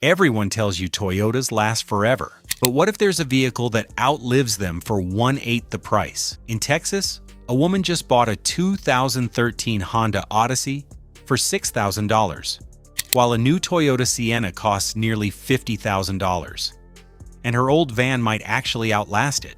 Everyone tells you Toyotas last forever. But what if there's a vehicle that outlives them for 1/8 the price? In Texas, a woman just bought a 2013 Honda Odyssey for $6,000, while a new Toyota Sienna costs nearly $50,000. And her old van might actually outlast it.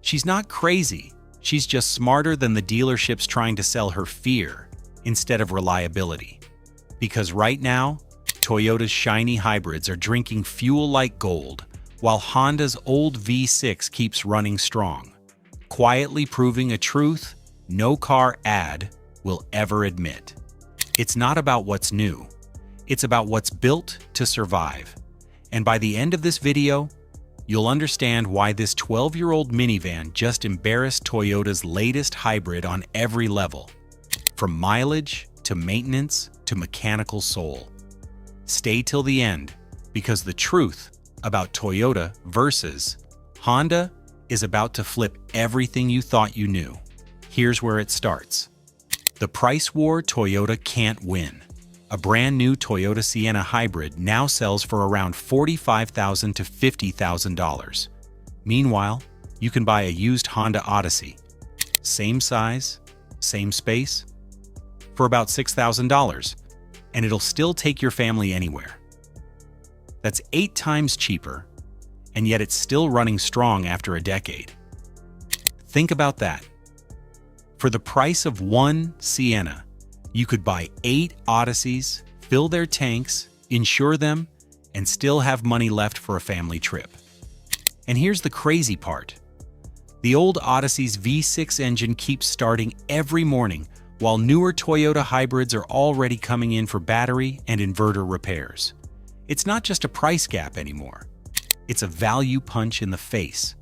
She's not crazy. She's just smarter than the dealerships trying to sell her fear instead of reliability. Because right now, Toyota's shiny hybrids are drinking fuel like gold, while Honda's old V6 keeps running strong, quietly proving a truth no car ad will ever admit. It's not about what's new, it's about what's built to survive. And by the end of this video, you'll understand why this 12-year-old minivan just embarrassed Toyota's latest hybrid on every level, from mileage to maintenance to mechanical soul. Stay till the end, because the truth about Toyota versus Honda is about to flip everything you thought you knew. Here's where it starts. The price war Toyota can't win. A brand new Toyota Sienna hybrid now sells for around $45,000 to $50,000. Meanwhile, you can buy a used Honda Odyssey, same size, same space, for about $6,000, and it'll still take your family anywhere. That's 8 times cheaper, and yet it's still running strong after a decade. Think about that. For the price of one Sienna, you could buy 8 Odysseys, fill their tanks, insure them, and still have money left for a family trip. And here's the crazy part. The old Odyssey's V6 engine keeps starting every morning, while newer Toyota hybrids are already coming in for battery and inverter repairs. It's not just a price gap anymore. It's a value punch in the face.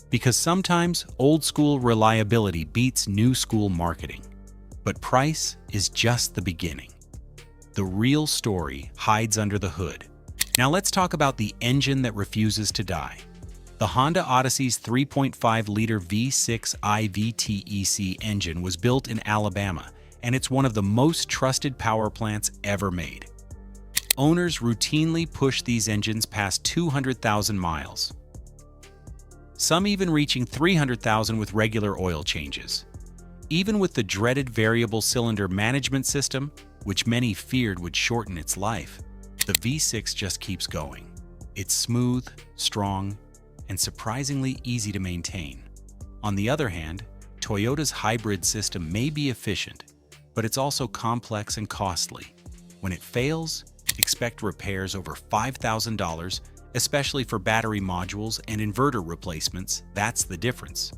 Because sometimes old-school reliability beats new-school marketing. But price is just the beginning. The real story hides under the hood. Now let's talk about the engine that refuses to die. The Honda Odyssey's 3.5-liter V6 IVTEC engine was built in Alabama, and it's one of the most trusted power plants ever made. Owners routinely push these engines past 200,000 miles, some even reaching 300,000 with regular oil changes. Even with the dreaded variable cylinder management system, which many feared would shorten its life, the V6 just keeps going. It's smooth, strong, and surprisingly easy to maintain. On the other hand, Toyota's hybrid system may be efficient, but it's also complex and costly. When it fails, expect repairs over $5,000, especially for battery modules and inverter replacements. That's the difference.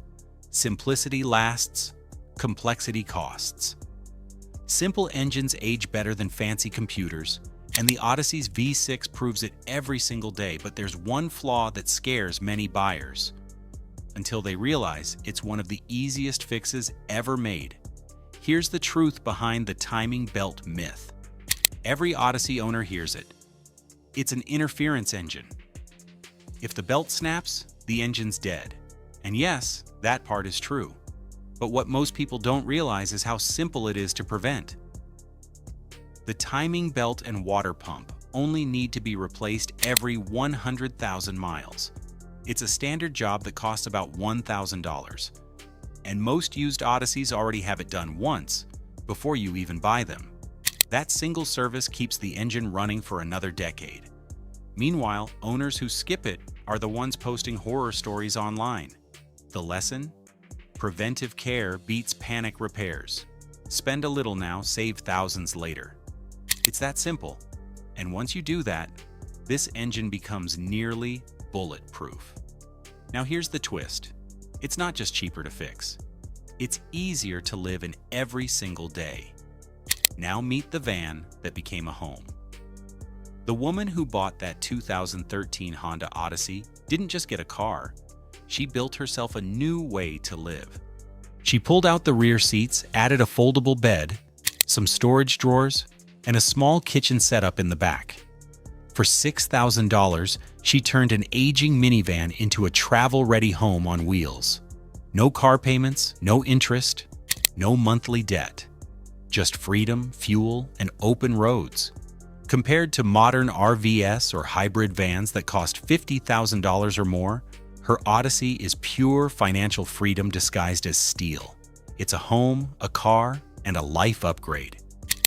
Simplicity lasts, complexity costs. Simple engines age better than fancy computers, and the Odyssey's V6 proves it every single day, but there's one flaw that scares many buyers, until they realize it's one of the easiest fixes ever made. Here's the truth behind the timing belt myth. Every Odyssey owner hears it. It's an interference engine. If the belt snaps, the engine's dead. And yes, that part is true. But what most people don't realize is how simple it is to prevent. The timing belt and water pump only need to be replaced every 100,000 miles. It's a standard job that costs about $1,000. And most used Odysseys already have it done once, before you even buy them. That single service keeps the engine running for another decade. Meanwhile, owners who skip it are the ones posting horror stories online. The lesson? Preventive care beats panic repairs. Spend a little now, save thousands later. It's that simple. And once you do that, this engine becomes nearly bulletproof. Now here's the twist. It's not just cheaper to fix. It's easier to live in every single day. Now meet the van that became a home. The woman who bought that 2013 Honda Odyssey didn't just get a car. She built herself a new way to live. She pulled out the rear seats, added a foldable bed, some storage drawers, and a small kitchen setup in the back. For $6,000, she turned an aging minivan into a travel-ready home on wheels. No car payments, no interest, no monthly debt. Just freedom, fuel, and open roads. Compared to modern RVs or hybrid vans that cost $50,000 or more, her Odyssey is pure financial freedom disguised as steel. It's a home, a car, and a life upgrade,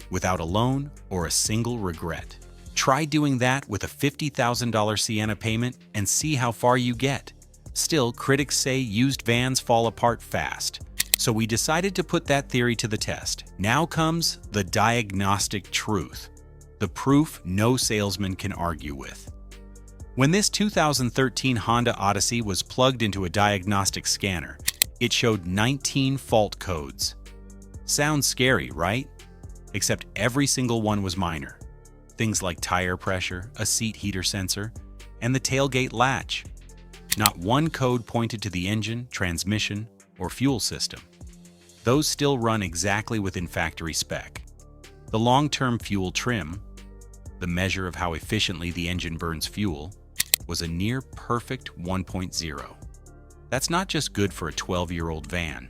without a loan or a single regret. Try doing that with a $50,000 Sienna payment and see how far you get. Still, critics say used vans fall apart fast. So we decided to put that theory to the test. Now comes the diagnostic truth, the proof no salesman can argue with. When this 2013 Honda Odyssey was plugged into a diagnostic scanner, it showed 19 fault codes. Sounds scary, right? Except every single one was minor. Things like tire pressure, a seat heater sensor, and the tailgate latch. Not one code pointed to the engine, transmission, or fuel system. Those still run exactly within factory spec. The long-term fuel trim, the measure of how efficiently the engine burns fuel, was a near-perfect 1.0. That's not just good for a 12-year-old van.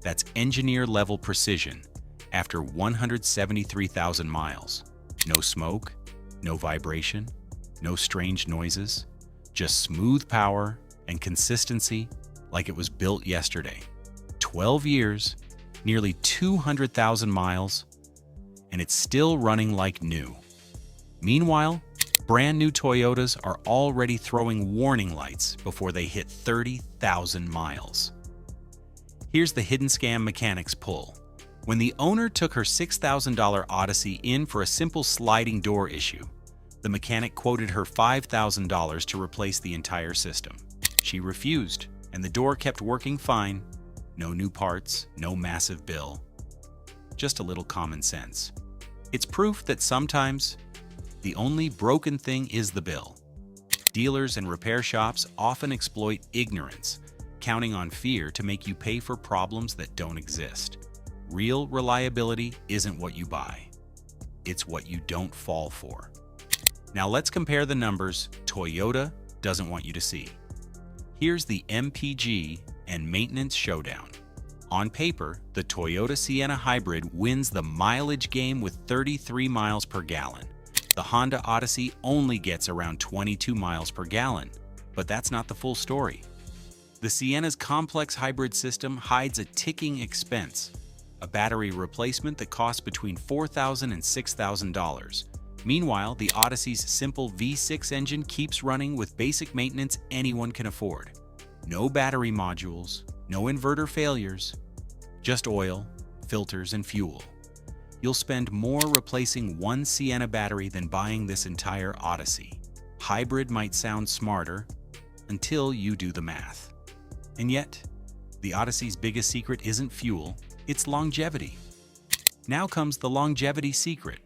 That's engineer-level precision after 173,000 miles. No smoke, no vibration, no strange noises, just smooth power and consistency like it was built yesterday. 12 years, nearly 200,000 miles, and it's still running like new. Meanwhile, brand new Toyotas are already throwing warning lights before they hit 30,000 miles. Here's the hidden scam mechanics pull. When the owner took her $6,000 Odyssey in for a simple sliding door issue, the mechanic quoted her $5,000 to replace the entire system. She refused, and the door kept working fine. No new parts, no massive bill. Just a little common sense. It's proof that sometimes the only broken thing is the bill. Dealers and repair shops often exploit ignorance, counting on fear to make you pay for problems that don't exist. Real reliability isn't what you buy. It's what you don't fall for. Now let's compare the numbers Toyota doesn't want you to see. Here's the MPG and maintenance showdown. On paper, the Toyota Sienna Hybrid wins the mileage game with 33 miles per gallon. The Honda Odyssey only gets around 22 miles per gallon, but that's not the full story. The Sienna's complex hybrid system hides a ticking expense, a battery replacement that costs between $4,000 and $6,000. Meanwhile, the Odyssey's simple V6 engine keeps running with basic maintenance anyone can afford. No battery modules, no inverter failures, just oil, filters, and fuel. You'll spend more replacing one Sienna battery than buying this entire Odyssey. Hybrid might sound smarter until you do the math. And yet, the Odyssey's biggest secret isn't fuel, it's longevity. Now comes the longevity secret.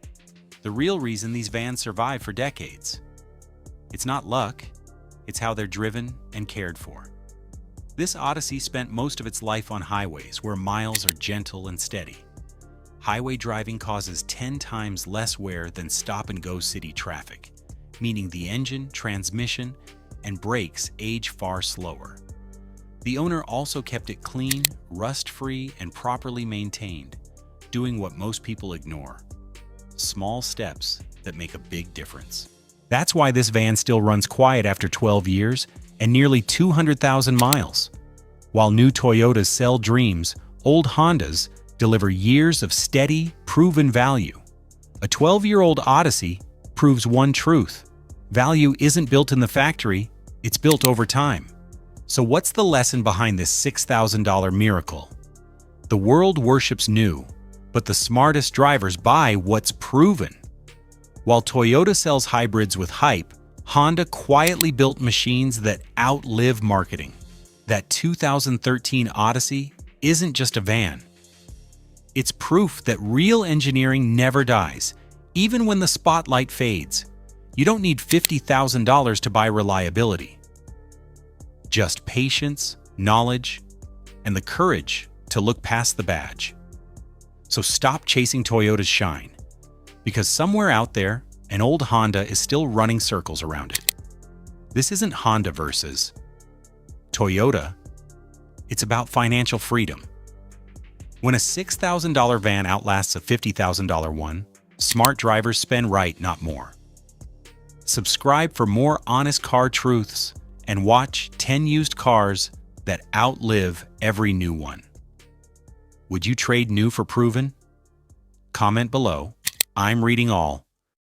The real reason these vans survive for decades. It's not luck, it's how they're driven and cared for. This Odyssey spent most of its life on highways where miles are gentle and steady. Highway driving causes 10 times less wear than stop-and-go city traffic, meaning the engine, transmission, and brakes age far slower. The owner also kept it clean, rust-free, and properly maintained, doing what most people ignore. Small steps that make a big difference. That's why this van still runs quiet after 12 years and nearly 200,000 miles. While new Toyotas sell dreams, old Hondas deliver years of steady, proven value. A 12-year-old Odyssey proves one truth. Value isn't built in the factory, it's built over time. So what's the lesson behind this $6,000 miracle? The world worships new, but the smartest drivers buy what's proven. While Toyota sells hybrids with hype, Honda quietly built machines that outlive marketing. That 2013 Odyssey isn't just a van. It's proof that real engineering never dies, even when the spotlight fades. You don't need $50,000 to buy reliability. Just patience, knowledge, and the courage to look past the badge. So stop chasing Toyota's shine, because somewhere out there, an old Honda is still running circles around it. This isn't Honda versus Toyota. It's about financial freedom. When a $6,000 van outlasts a $50,000 one, Smart drivers spend right, not more. Subscribe for more honest car truths and watch 10 used cars that outlive every new one. Would you trade new for proven? Comment below. I'm reading all.